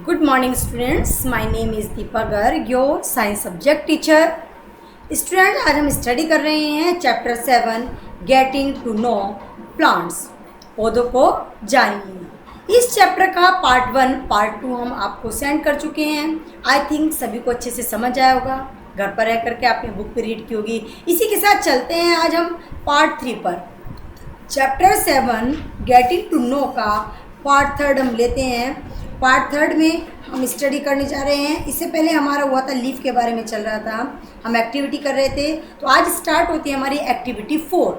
Good morning students, my name is Deepa Garg, your science subject teacher. Student आज हम study कर रहे हैं chapter 7 getting to know plants, पौधों को जानिए। इस चैप्टर का पार्ट 1 पार्ट 2 हम आपको सेंड कर चुके हैं। आई थिंक सभी को अच्छे से समझ आया होगा, घर पर रह करके आपने बुक पे रीड की होगी। इसी के साथ चलते हैं आज हम पार्ट 3 पर। चैप्टर 7 गेटिंग टू नो का पार्ट 3 हम लेते हैं। पार्ट 3 में हम स्टडी करने जा रहे हैं। इससे पहले हमारा हुआ था लीफ के बारे में चल रहा था, हम एक्टिविटी कर रहे थे। तो आज स्टार्ट होती है हमारी activity 4।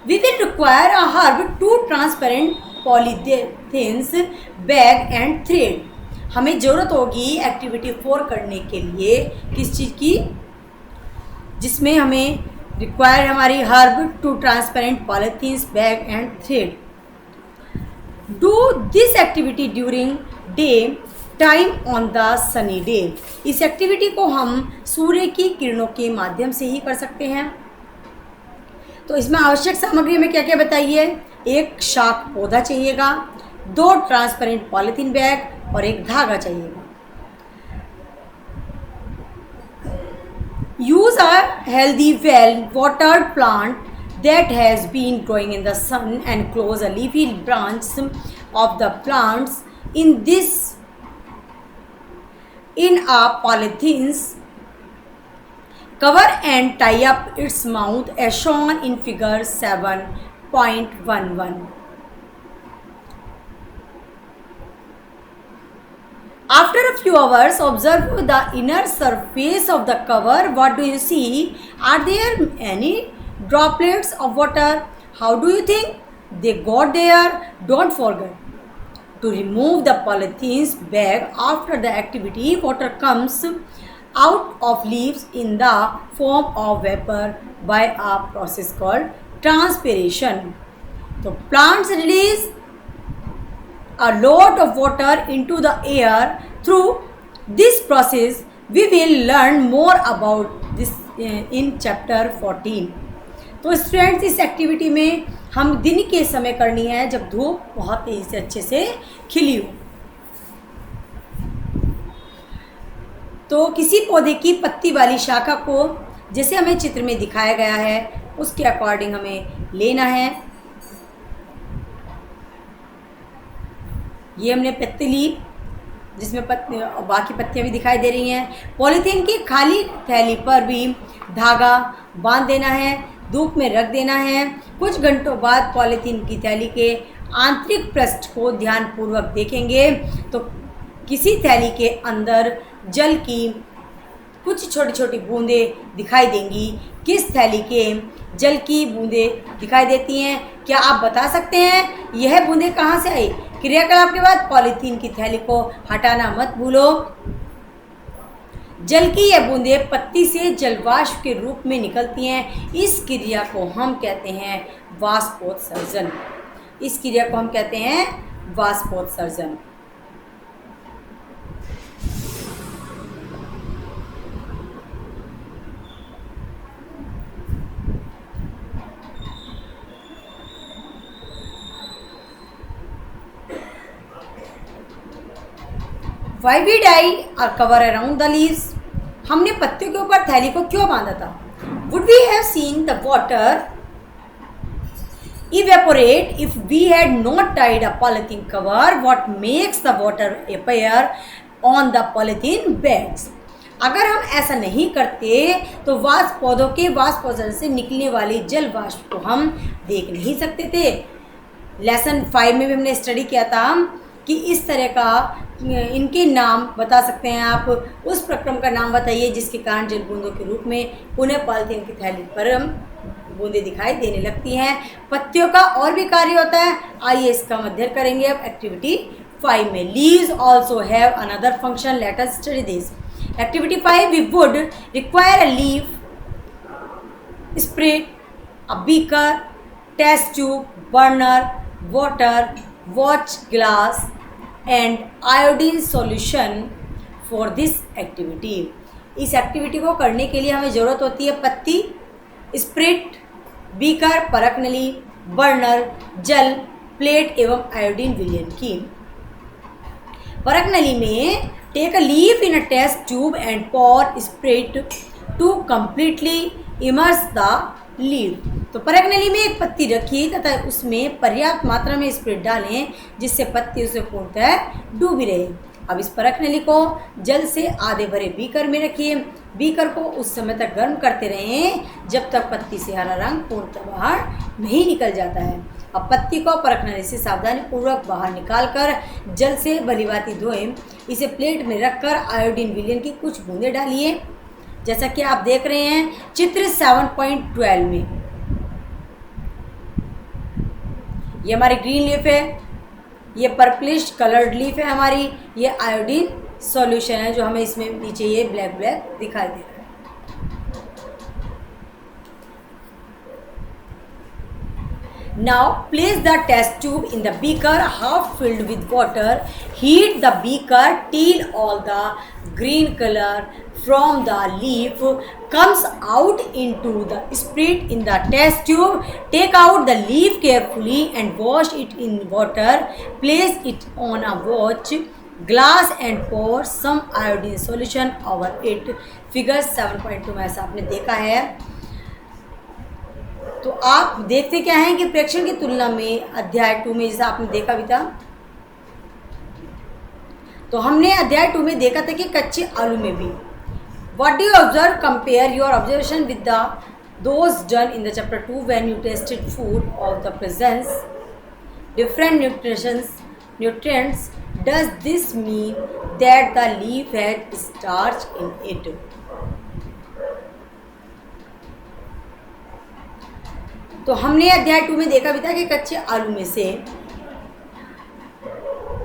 We will require a herb two transparent polythenes bag and thread. हमें ज़रूरत होगी एक्टिविटी 4 करने के लिए किस चीज़ की, जिसमें हमें रिक्वायर हमारी herb two transparent polythenes bag and thread. Do this activity during day time on the sunny day। इस एक्टिविटी को हम सूर्य की किरणों के माध्यम से ही कर सकते हैं। तो इसमें आवश्यक सामग्री में क्या क्या बताइए। एक शाक पौधा चाहिएगा, 2 ट्रांसपेरेंट पॉलीथीन बैग और एक धागा चाहिएगा। Use a healthy well watered plant that has been growing in the sun and close a leafy branch of the plants in a polythenes, cover and tie up its mouth as shown in figure 7.11। After a few hours, observe the inner surface of the cover. What do you see? Are there any droplets of water? How do you think they got there? Don't forget to remove the polythene bag after the activity. Water comes out of leaves in the form of vapor by a process called transpiration. So plants release a lot of water into the air through this process. We will learn more about this in chapter 14। तो students इस activity में हम दिन के समय करनी है जब धूप बहुत तेजी से अच्छे से खिली हो। तो किसी पौधे की पत्ती वाली शाखा को जैसे हमें चित्र में दिखाया गया है उसके अकॉर्डिंग हमें लेना है। ये हमने पत्ती ली जिसमें बाकी पत्तियां भी दिखाई दे रही हैं। पॉलीथीन की खाली थैली पर भी धागा बांध देना है, धूप में रख देना है। कुछ घंटों बाद पॉलीथीन की थैली के आंतरिक पृष्ठ को ध्यानपूर्वक देखेंगे तो किसी थैली के अंदर जल की कुछ छोटी छोटी बूंदें दिखाई देंगी। किस थैली के जल की बूंदें दिखाई देती हैं, क्या आप बता सकते हैं यह बूंदें कहाँ से आई? क्रियाकलाप के बाद पॉलीथीन की थैली को हटाना मत भूलो। जल की यह बूंदें पत्ती से जलवाष्प के रूप में निकलती हैं। इस क्रिया को हम कहते हैं वाष्पोत्सर्जन। इस क्रिया को हम कहते हैं वाष्पोत्सर्जन। Why we tie or cover around the leaves? हमने पत्तियों के ऊपर थैली को क्यों बांधा था? Would we have seen the water evaporate if we had not tied a polythene cover? What makes the water appear on the polythene bags? अगर हम ऐसा नहीं करते तो वाष्प पौधों के वाष्पोत्सर्जन से निकलने वाली जल वाष्प को हम देख नहीं सकते थे। लेसन 5 में भी हमने स्टडी किया था कि इस तरह का इनके नाम बता सकते हैं आप। उस प्रक्रम का नाम बताइए जिसके कारण जल बूंदों के रूप में पुनः पॉलीथीन की थैली पर बूंदें दिखाई देने लगती हैं। पत्तियों का और भी कार्य होता है, आइए इसका अध्ययन करेंगे अब एक्टिविटी 5 में। Leaves also have another function, let us study this. Activity 5 we would require a leaf spirit, a beaker, test tube, burner, water, watch glass and iodine solution for this activity. इस activity को करने के लिए हमें ज़रूरत होती है पत्ती, स्प्रिट, बीकर, परख नली, बर्नर, जल, प्लेट एवं आयोडीन विलयन की। परख नली में take a leaf in a test tube and pour spirit to completely immerse the leaf. तो परख नली में एक पत्ती रखिए तथा उसमें पर्याप्त मात्रा में स्प्रिट डालें जिससे पत्ती उसे पूर्णतः डूबी रहे। अब इस परख नली को जल से आधे भरे बीकर में रखिए। बीकर को उस समय तक गर्म करते रहें जब तक पत्ती से हरा रंग पूर्णतः बाहर नहीं निकल जाता है। अब पत्ती को परख नली से सावधानी पूर्वक बाहर निकालकर जल से भलीभांति धोएं। इसे प्लेट में रखकर आयोडीन विलयन की कुछ बूंदें डालिए, जैसा कि आप देख रहे हैं चित्र 7.12 में। ये हमारी ग्रीन लीफ है, ये पर्पलिश कलर्ड लीफ है हमारी, ये आयोडीन सॉल्यूशन है जो हमें इसमें नीचे ये ब्लैक ब्लैक दिखाई दे रहा है। Now place the test tube in the beaker half filled with water. Heat the beaker till all the green color from the leaf comes out into the spirit in the test tube. Take out the leaf carefully and wash it in water. Place it on a watch glass and pour some iodine solution over it. Figure 7.2 में ऐसा आपने देखा है। तो आप देखते क्या हैं कि प्रेक्षण की तुलना में अध्याय 2 में जैसा आपने देखा भी था, तो हमने अध्याय 2 में देखा था कि कच्चे आलू में भी what do you observe, compare your observation with the those done in the chapter 2 when you tested food of the presence different nutrients. Does this mean that the leaf had starch in it? तो हमने अध्याय 2 में देखा भी था कि कच्चे आलू में से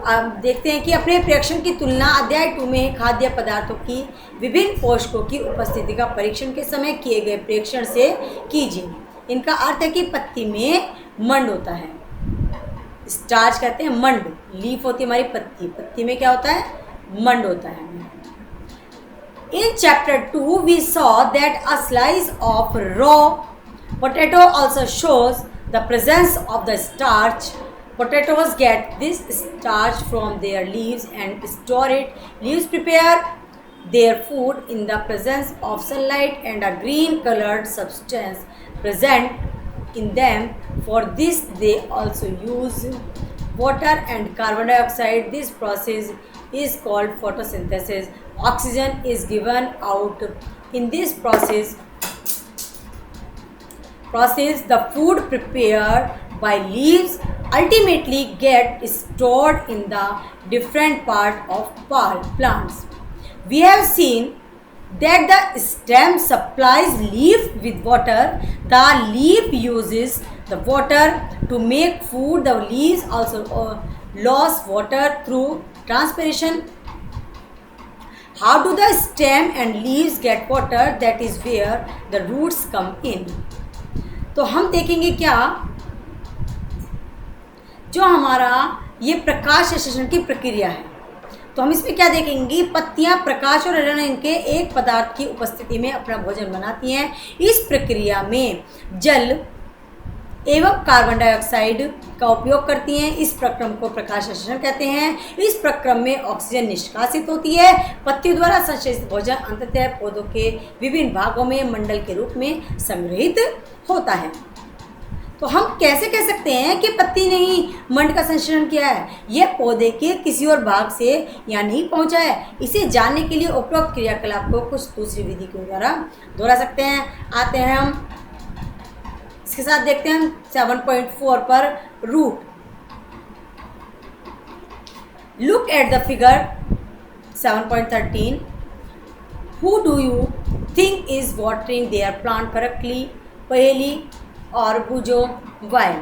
अब देखते हैं कि अपने प्रेक्षण की तुलना अध्याय 2 में खाद्य पदार्थों की विभिन्न पोषकों की उपस्थिति का परीक्षण के समय किए गए प्रेक्षण से कीजिए। इनका अर्थ है कि पत्ती में मंड होता है, स्टार्च कहते हैं मंड, लीफ होती है हमारी पत्ती, पत्ती में क्या होता है, मंड होता है। In chapter 2 we saw that a slice of raw potato also shows the presence of the starch. Potatoes get this starch from their leaves and store it. Leaves prepare their food in the presence of sunlight and a green colored substance present in them. For this they also use water and carbon dioxide. This process is called photosynthesis. Oxygen is given out in this process the food prepared by leaves ultimately get stored in the different part of plants. We have seen that the stem supplies leaf with water. The leaf uses the water to make food. The leaves also lose water through transpiration. How do the stem and leaves get water? That is where the roots come in. तो हम देखेंगे क्या, जो हमारा ये प्रकाश संश्लेषण की प्रक्रिया है, तो हम इसमें क्या देखेंगे, पत्तियां प्रकाश और रंग के एक पदार्थ की उपस्थिति में अपना भोजन बनाती हैं। इस प्रक्रिया में जल एवं कार्बन डाइऑक्साइड का उपयोग करती हैं। इस प्रक्रम को प्रकाश संश्लेषण कहते हैं। इस प्रक्रम में ऑक्सीजन निष्कासित होती है। पत्तियों द्वारा संश्लेषित भोजन अंततः पौधों के विभिन्न भागों में मंडल के रूप में संग्रहित होता है। तो हम कैसे कह सकते हैं कि पत्ती ने ही मंड का संश्लेषण किया है? यह पौधे के किसी और भाग से यहाँ नहीं पहुँचा है। इसे जानने के लिए उपरोक्त क्रियाकलाप को कुछ दूसरी विधि के द्वारा दोहरा सकते हैं। आते हैं हम इसके साथ, देखते हैं 7.4 पर root. Look at the figure 7.13। Who do you think is watering their plant correctly? पहेली और बुझो वाइल।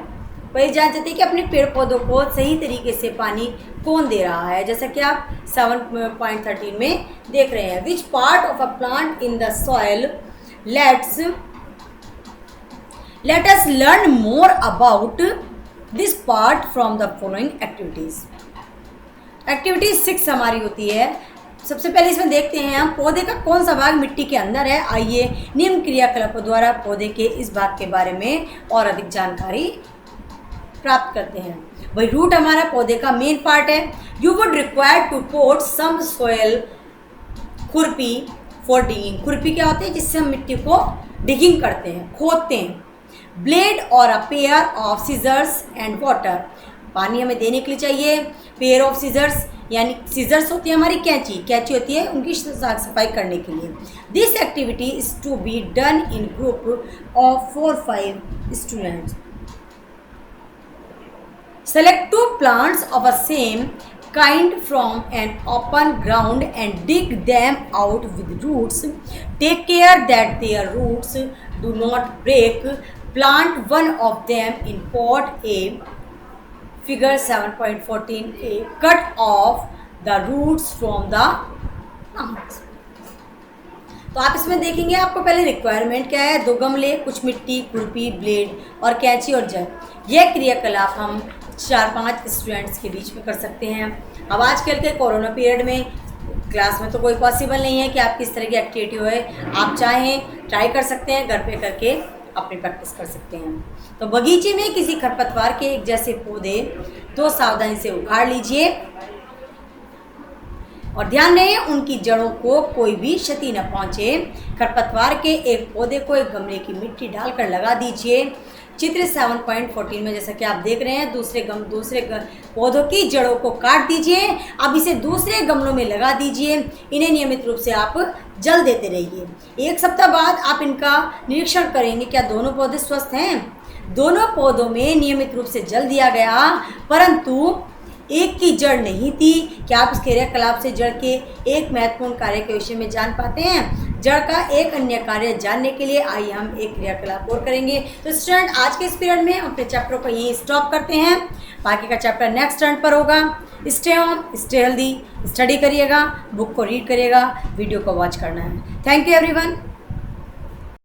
पहले जान चाहते हैं कि अपने पेड़ पौधों को सही तरीके से पानी कौन दे रहा है, जैसा कि आप 7.13 में देख रहे हैं। Which part of a plant in the soil? Let us learn more about this part from the following activities. Activity 6 हमारी होती है। सबसे पहले इसमें देखते हैं हम पौधे का कौन सा भाग मिट्टी के अंदर है। आइए निम्न क्रियाकलापों द्वारा पौधे के इस भाग के बारे में और अधिक जानकारी प्राप्त करते हैं। वही रूट हमारा पौधे का मेन पार्ट है। You would require to pot some soil, खुरपी फॉर डिगिंग। खुरपी क्या होती है? जिससे हम मिट्टी को डिगिंग करते हैं, खोदते हैं। ब्लेड और a pair of scissors and water. पानी हमें देने के लिए चाहिए। पेयर ऑफ सीजर्स यानी सीजर्स होती है हमारी कैंची, कैंची होती है उनकी साफ सफाई करने के लिए। This activity is to be done in group of 4-5 students. Select 2 plants of a same kind from an open ground and dig them out with roots. Take care that their roots do not break. Plant one of them in pot A. Figure 7.14a. Cut off the roots from the plants. तो आप इसमें देखेंगे आपको पहले requirement क्या है। 2 गमले, कुछ मिट्टी, खुरपी, ब्लेड और कैंची और जल। यह क्रियाकलाप हम 4-5 स्टूडेंट्स के बीच में कर सकते हैं। अब आजकल के कोरोना पीरियड में क्लास में तो कोई पॉसिबल नहीं है कि आप किस तरह की एक्टिविटी होए। आप चाहें ट्राई कर सकते हैं, घर पे करके अपनी प्रैक्टिस कर सकते हैं। तो बगीचे में किसी खरपतवार के एक जैसे पौधे तो सावधानी से उखाड़ लीजिए और ध्यान रहे उनकी जड़ों को कोई भी क्षति न पहुंचे। खरपतवार के एक पौधे को एक गमले की मिट्टी डालकर लगा दीजिए। चित्र 7.14 में जैसा कि आप देख रहे हैं दूसरे पौधों की जड़ों को काट दीजिए। अब इसे दूसरे गमलों में लगा दीजिए। इन्हें नियमित रूप से आप जल देते रहिए। 1 सप्ताह बाद आप इनका निरीक्षण करेंगे क्या दोनों पौधे स्वस्थ हैं। दोनों पौधों में नियमित रूप से जल दिया गया, परंतु एक की जड़ नहीं थी। क्या आप इस क्रियाकलाप से जड़ के एक महत्वपूर्ण कार्य के विषय में जान पाते हैं। जड़ का एक अन्य कार्य जानने के लिए आइए हम एक क्रियाकलाप और करेंगे। तो स्टूडेंट आज के इस पीरियड में अपने चैप्टर को यहीं स्टॉप करते हैं। बाकी का चैप्टर नेक्स्ट टर्न पर होगा। Stay home, stay healthy, study करिएगा, बुक को रीड करिएगा, वीडियो को वॉच करना है। Thank you everyone.